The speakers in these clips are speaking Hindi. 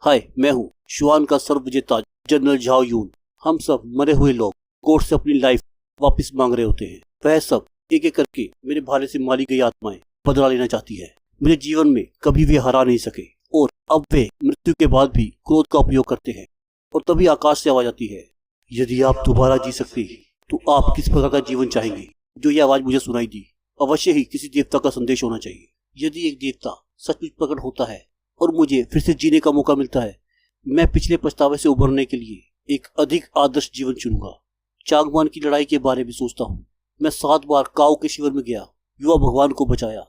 हाय, मैं हूँ शुआन का सर्व विजेता जनरल झाओ यून। हम सब मरे हुए लोग कोर्ट से अपनी लाइफ वापस मांग रहे होते हैं। वह सब एक एक करके मेरे भाले से मारी गई आत्माएं बदला लेना चाहती है। मुझे जीवन में कभी भी हरा नहीं सके और अब वे मृत्यु के बाद भी क्रोध का उपयोग करते हैं। और तभी आकाश से आवाज आती है, यदि आप दोबारा जी सकते तो आप किस प्रकार का जीवन चाहेंगे। जो ये आवाज मुझे सुनाई दी अवश्य ही किसी देवता का संदेश होना चाहिए। यदि एक देवता सचमुच प्रकट होता है और मुझे फिर से जीने का मौका मिलता है, मैं पिछले पछतावे से उभरने के लिए एक अधिक आदर्श जीवन चुनूंगा। चांगमान की लड़ाई के बारे में सोचता हूँ। मैं 7 बार काओ के शिविर में गया, युवा भगवान को बचाया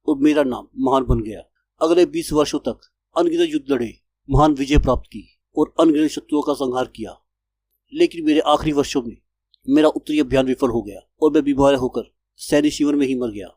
और मेरा नाम महान बन गया। अगले 20 वर्षों तक अनगिनत युद्ध लड़े, महान विजय प्राप्त की और अनगिनत शत्रुओं का संहार किया। लेकिन मेरे आखिरी वर्षों में मेरा उत्तरी अभियान विफल हो गया और मैं बीमार होकर सैनिक शिविर में ही मर गया।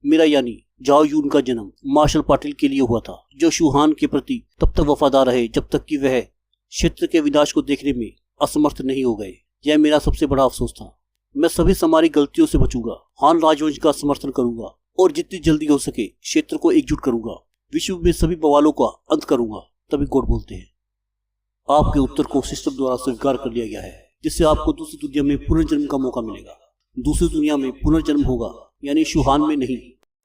मेरा यानी झाओ यून का जन्म मार्शल पाटिल के लिए हुआ था, जो शुहान के प्रति तब तक वफादार रहे जब तक कि वह क्षेत्र के विनाश को देखने में असमर्थ नहीं हो गए। यह मेरा सबसे बड़ा अफसोस था। मैं सभी हमारी गलतियों से बचूंगा, हान राजवंश का समर्थन करूंगा और जितनी जल्दी हो सके क्षेत्र को एकजुट करूंगा। विश्व में सभी बवालों का अंत करूंगा। तभी कोड बोलते हैं, आपके उत्तर को सिस्टम द्वारा स्वीकार कर लिया गया है, जिससे आपको दूसरी दुनिया में पुनर्जन्म का मौका मिलेगा। दूसरी दुनिया में पुनर्जन्म होगा, यानी शुहान में नहीं।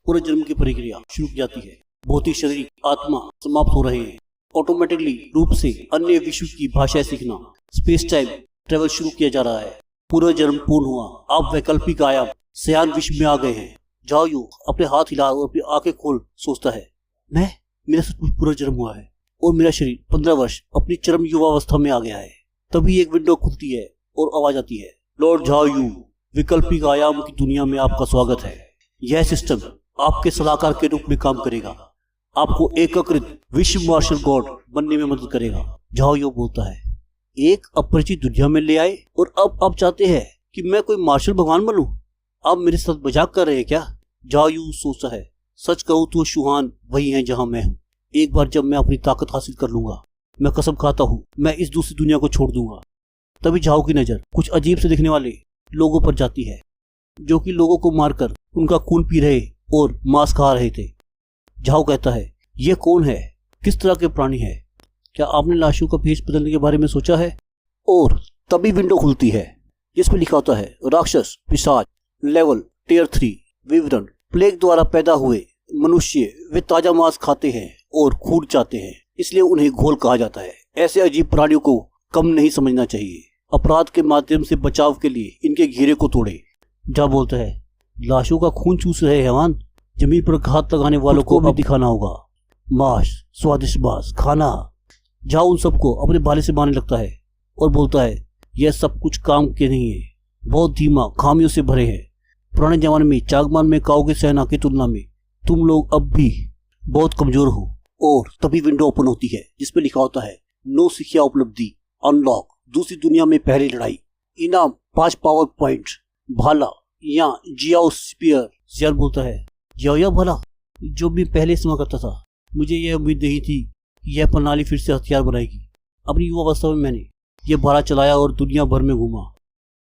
पुनर्जन्म की प्रक्रिया शुरू की जाती है। भौतिक शरीर आत्मा समाप्त हो रहे हैं। ऑटोमेटिकली रूप से अन्य विश्व की भाषाएं सीखना, स्पेस टाइम ट्रेवल शुरू किया जा रहा है। पुनर्जन्म पूर्ण हुआ। आप वैकल्पिक आयाम सयान विश्व में आ गए हैं। झाओ यून अपने हाथ हिला और अपनी आंखें खोल सोचता है, मेरा सचमुच पुनर्जन्म हुआ है और मेरा शरीर 15 वर्ष अपनी चरम युवावस्था में आ गया है। तभी एक विंडो खुलती है और आवाज आती है, लॉर्ड झाओ यून, वैकल्पिक आयाम की दुनिया में आपका स्वागत है। यह सिस्टम आपके सलाहकार के रूप में काम करेगा, आपको एकीकृत विश्व मार्शल गॉड बनने में मदद करेगा। झाओ यून बोलता है, एक अपरिचित दुनिया में ले आए और अब आप चाहते हैं कि मैं कोई मार्शल भगवान बनूं? आप मेरे साथ मजाक कर रहे हैं क्या? झाओ यून सोचता है, सच कहूं तो शुहान वही है जहां मैं हूं। एक बार जब मैं अपनी ताकत हासिल कर लूंगा, मैं कसम खाता हूं मैं इस दूसरी दुनिया को छोड़ दूंगा। तभी झाओ की नजर कुछ अजीब से दिखने वाले लोगों पर जाती है, जो कि लोगों को मारकर उनका खून पी रहे और मांस खा रहे थे। झाओ कहता है, यह कौन है? किस तरह के प्राणी है? क्या आपने लाशों का भेष बदलने के बारे में सोचा है? और तभी विंडो खुलती है जिसमें लिखा होता है, राक्षस पिशाच लेवल टियर 3 विवरण। प्लेग द्वारा पैदा हुए मनुष्य वे ताजा मांस खाते हैं और खून चाहते हैं, इसलिए उन्हें घोल कहा जाता है। ऐसे अजीब प्राणियों को कम नहीं समझना चाहिए। अपराध के माध्यम से बचाव के लिए इनके घेरे को तोड़े। जा बोलता है, लाशों का खून चूस रहे हैवान, जमीन पर घात लगाने वालों को भी दिखाना होगा। मांस, स्वादिष्ट मांस खाना। जा उन सबको अपने भाले से मारने लगता है और बोलता है, यह सब कुछ काम के नहीं है, बहुत धीमा, खामियों से भरे हैं। पुराने जमाने में चांगमान में काओ की सेना की तुलना में तुम लोग अब भी बहुत कमजोर हो। और तभी विंडो ओपन होती है जिसपे लिखा होता है, नो सिखिया उपलब्धि अनलॉक, दूसरी दुनिया में पहली लड़ाई, इनाम 5 पावर पॉइंट, भाला या जियाओ स्पीयर। जियान बोलता है, जियाओ भाला, जो भी पहले इस्तेमाल करता था, मुझे यह उम्मीद नहीं थी कि यह प्रणाली फिर से हथियार बनाएगी। अपनी युवावस्था में मैंने यह भाला चलाया और दुनिया भर में घूमा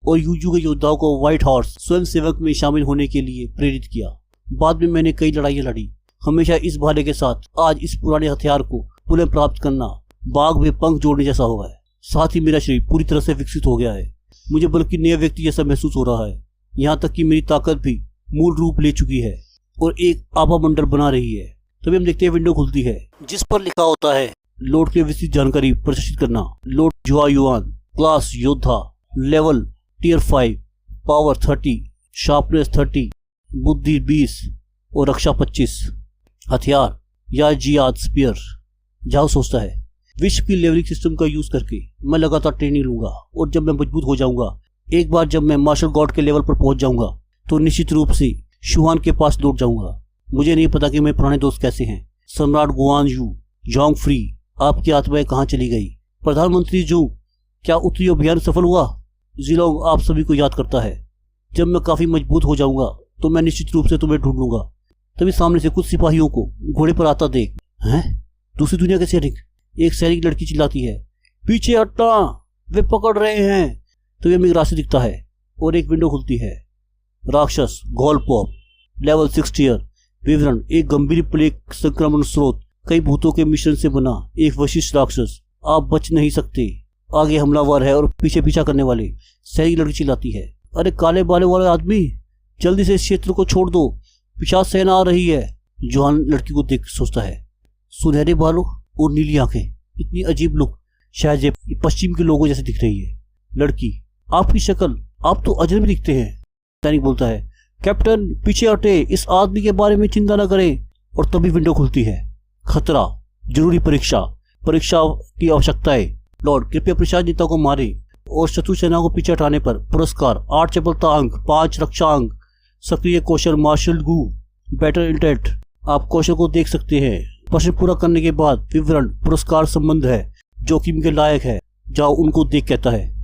और यूजू के योद्धाओं को व्हाइट हॉर्स स्वयं सेवक में शामिल होने के लिए प्रेरित किया। बाद में मैंने कई लड़ाइयाँ लड़ी, हमेशा इस भाले के साथ। आज इस पुराने हथियार को पुनः प्राप्त करना बाघ में पंख जोड़ने जैसा हुआ है। साथ ही मेरा शरीर पूरी तरह से विकसित हो गया है। मुझे बल्कि नया व्यक्ति जैसा महसूस हो रहा है। यहाँ तक कि मेरी ताकत भी मूल रूप ले चुकी है और एक आभा मंडल बना रही है। तभी हम देखते हैं विंडो खुलती है जिस पर लिखा होता है, लॉर्ड की विस्तृत जानकारी प्रदर्शित करना। लॉर्ड झाओ यून, क्लास योद्धा, लेवल टियर 5, पावर 30, शार्पनेस 30, बुद्धि 20 और रक्षा 25। हथियार या जियाद स्पीयर। झाओ सोचता है, विश्व की लेवलिंग सिस्टम का यूज करके मैं लगातार ट्रेनिंग लूंगा और जब मैं मजबूत हो जाऊंगा, एक बार जब मैं मार्शल गॉड के लेवल पर पहुंच जाऊंगा, तो निश्चित रूप से शुहान के पास लौट जाऊंगा। मुझे नहीं पता कि मेरे पुराने दोस्त कैसे हैं। सम्राट गुआन यू, जोंग फ्री, आपकी आत्माएं कहाँ चली गई? प्रधानमंत्री जू, क्या उत्तरी अभियान सफल हुआ? जिलोंग आप सभी को याद करता है। जब मैं काफी मजबूत हो जाऊंगा तो मैं निश्चित रूप से तुम्हें ढूंढ लूंगा। तभी सामने से कुछ सिपाहियों को घोड़े पर आता देख, हैं? दूसरी दुनिया के सैनिक? एक सैनिक लड़की चिल्लाती है, पीछे हटना, वे पकड़ रहे हैं। तो ये रास्ते दिखता है और एक विंडो खुलती है। राक्षस घोल पॉप, लेवल 6 टियर विवरण। एक गंभीर प्लेग संक्रमण स्रोत कई भूतों के मिश्रण से बना एक वशिष्ठ राक्षस। आप बच नहीं सकते। आगे हमलावर है और पीछे पीछा करने वाले। सही लड़की चिल्लाती है, अरे काले बालों वाले आदमी, जल्दी से इस क्षेत्र को छोड़ दो, पिशाच सेना आ रही है। जॉन लड़की को देख सोचता है, सुनहरे बालों और नीली आंखें, इतनी अजीब लुक, शायद ये पश्चिम के लोगों जैसे दिख रही है। लड़की, आपकी शक्ल, आप तो अजनबी दिखते हैं। सैनिक बोलता है, कैप्टन पीछे हटे, इस आदमी के बारे में चिंता न करें। और तभी विंडो खुलती है। खतरा, जरूरी परीक्षा की आवश्यकता है। लॉर्ड कृपया पिशाच नेता को मारे और शत्रु सेना को पीछे हटाने पर पुरस्कार 8 चपलता अंक, 5 रक्षा अंक, सक्रिय कौशल मार्शल गू, बेटर इंटेंट। आप कौशल को देख सकते हैं। प्रश्न पूरा करने के बाद विवरण पुरस्कार संबंध है, जोखिम के लायक है। जाओ उनको देख, कहता है।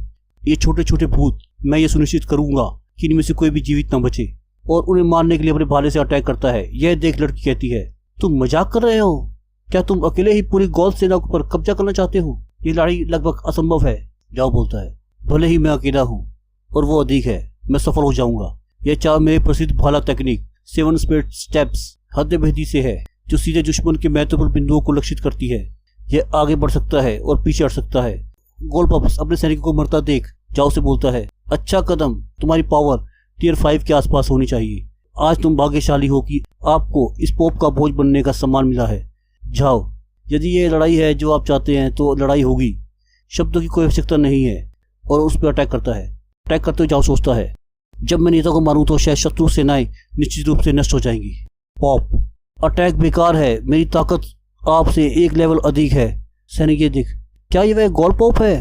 ये छोटे छोटे भूत, मैं ये सुनिश्चित करूंगा कि इनमें से कोई भी जीवित न बचे। और उन्हें मारने के लिए अपने भाले से अटैक करता है। यह देख लड़की कहती है, तुम मजाक कर रहे हो? क्या तुम अकेले ही पूरी गौल सेना पर कब्जा करना चाहते हो? ये लड़ाई लगभग असंभव है। जाओ बोलता है, भले ही मैं अकेला हूँ और वो अधिक है, मैं सफल हो जाऊंगा। यह चाल मेरे प्रसिद्ध भाला तकनीक 7 स्पीड स्टेप्स हद-ए-भेदी से है, जो सीधे दुश्मन के महत्वपूर्ण बिंदुओं को लक्षित करती है। यह आगे बढ़ सकता है और पीछे हट सकता है। गोल्डपप्स अपने सैनिकों को मरता देख जाओ से बोलता है, अच्छा कदम, तुम्हारी पावर टियर 5 के आसपास होनी चाहिए। आज तुम भाग्यशाली हो कि आपको इस पोप का भोज बनने का सम्मान मिला है। जाओ, यदि ये लड़ाई है जो आप चाहते हैं तो लड़ाई होगी, शब्दों की कोई आवश्यकता नहीं है। और उस पर अटैक करता है। अटैक करते हुए जाओ सोचता है, जब मैं नेता को मारूं तो शायद शत्रु सेनाएं निश्चित रूप से नष्ट हो जाएंगी। पॉप, अटैक बेकार है, मेरी ताकत आपसे 1 लेवल अधिक है। सैनिक, ये देख, क्या ये वह गोल पॉप है?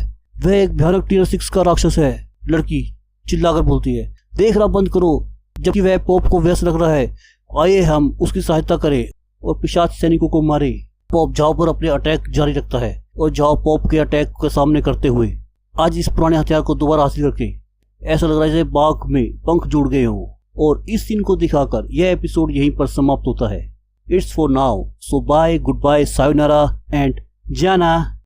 वह एक भयानक टियर 6 का राक्षस है। लड़की चिल्लाकर बोलती है, देखना बंद करो, जबकि वह पॉप को व्यस्त रख रहा है। आइए हम उसकी सहायता करें और पिशाच सैनिकों को मारे। पॉप जाओ पर अपने अटैक जारी रखता है और जाओ पॉप के अटैक का सामने करते हुए आज इस पुराने हथियार को दोबारा हासिल करके ऐसा लग रहा है जैसे बाघ में पंख जुड़ गए हों। और इस सीन को दिखाकर यह एपिसोड यहीं पर समाप्त होता है। It's for now, so bye, good bye, सायोनारा एंड जाना।